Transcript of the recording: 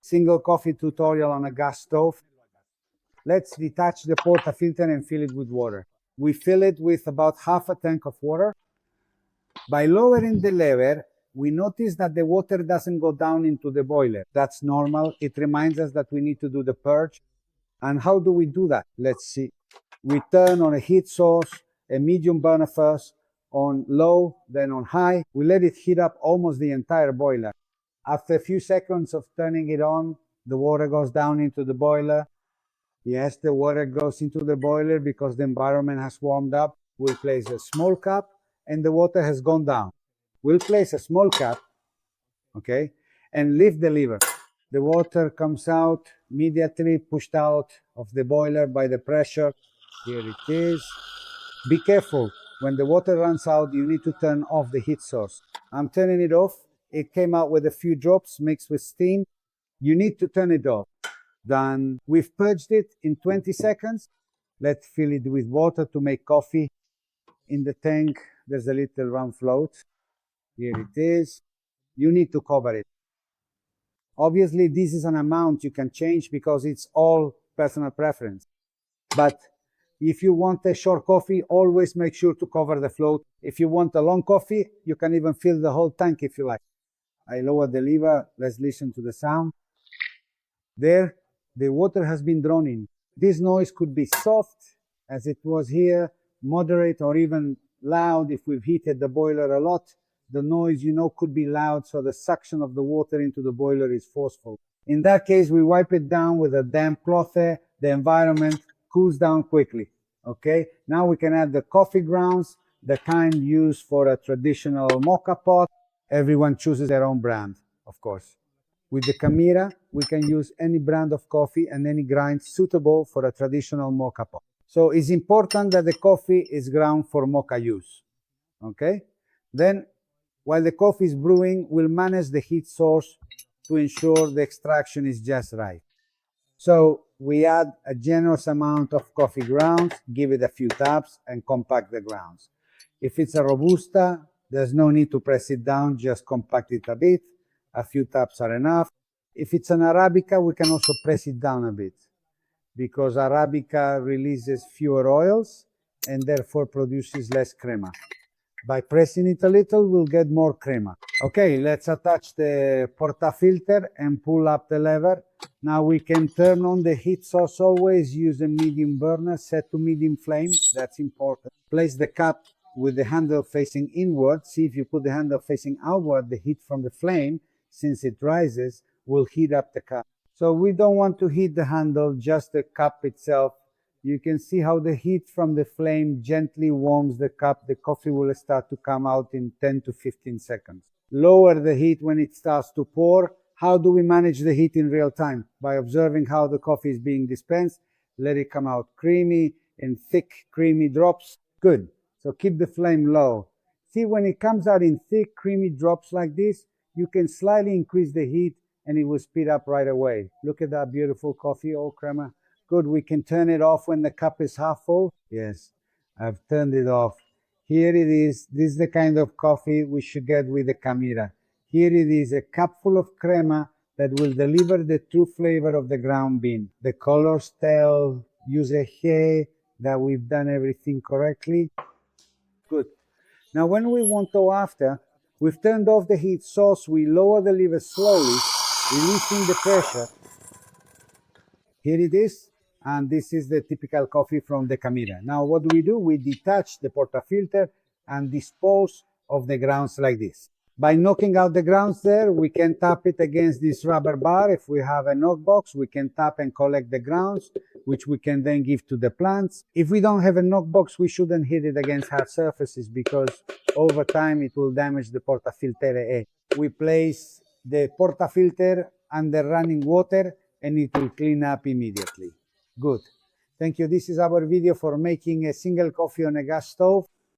Single coffee tutorial on a gas stove. Let's detach the portafilter and fill it with water. We fill it with about half a tank of water. By lowering the lever, we notice that the water doesn't go down into the boiler. That's normal. It reminds us that we need to do the purge. And how do we do that? Let's see. We turn on a heat source, a medium burner first, on low, then on high. We let it heat up almost the entire boiler. After a few seconds of turning it on, the water goes down into the boiler. Yes, the water goes into the boiler because the environment has warmed up. We'll place a small cap and the water has gone down. We'll place a small cap, okay, and lift the lever. The water comes out immediately, pushed out of the boiler by the pressure. Here it is. Be careful. When the water runs out, you need to turn off the heat source. I'm turning it off. It came out with a few drops mixed with steam. You need to turn it off. Then we've purged it in 20 seconds. Let's fill it with water to make coffee. In the tank, there's a little round float. Here it is. You need to cover it. Obviously, this is an amount you can change because it's all personal preference. But if you want a short coffee, always make sure to cover the float. If you want a long coffee, you can even fill the whole tank if you like. I lower the lever. Let's listen to the sound. There, the water has been drawn in. This noise could be soft, as it was here, moderate, or even loud if we've heated the boiler a lot. The noise, could be loud, so the suction of the water into the boiler is forceful. In that case, we wipe it down with a damp cloth. The environment cools down quickly. Okay, now we can add the coffee grounds, the kind used for a traditional mocha pot. Everyone chooses their own brand, of course. With the Camira, we can use any brand of coffee and any grind suitable for a traditional mocha pot. So it's important that the coffee is ground for mocha use. Okay? Then, while the coffee is brewing, we'll manage the heat source to ensure the extraction is just right. So we add a generous amount of coffee grounds, give it a few taps, and compact the grounds. If it's a Robusta, there's no need to press it down, just compact it a bit. A few taps are enough. If it's an Arabica, we can also press it down a bit because Arabica releases fewer oils and therefore produces less crema. By pressing it a little, we'll get more crema. Okay, let's attach the portafilter and pull up the lever. Now we can turn on the heat source. Always use a medium burner, set to medium flame. That's important. Place the cap with the handle facing inward. See, if you put the handle facing outward, the heat from the flame, since it rises, will heat up the cup. So we don't want to heat the handle, just the cup itself. You can see how the heat from the flame gently warms the cup. The coffee will start to come out in 10 to 15 seconds. Lower the heat when it starts to pour. How do we manage the heat in real time? By observing how the coffee is being dispensed. Let it come out creamy in thick, creamy drops. Good. So keep the flame low. See, when it comes out in thick, creamy drops like this, you can slightly increase the heat and it will speed up right away. Look at that beautiful coffee, all crema. Good, we can turn it off when the cup is half full. Yes, I've turned it off. Here it is. This is the kind of coffee we should get with the Camira. Here it is, a cup full of crema that will deliver the true flavor of the ground bean. The colors tell you that we've done everything correctly. Good. Now when we want to after, we've turned off the heat source. We lower the lever slowly, releasing the pressure. Here it is. And this is the typical coffee from the Camira. Now what do? We detach the portafilter and dispose of the grounds like this. By knocking out the grounds there, we can tap it against this rubber bar. If we have a knockbox, we can tap and collect the grounds, which we can then give to the plants. If we don't have a knockbox, we shouldn't hit it against hard surfaces because over time it will damage the portafilter. We place the portafilter under running water and it will clean up immediately. Good. Thank you. This is our video for making a single coffee on a gas stove.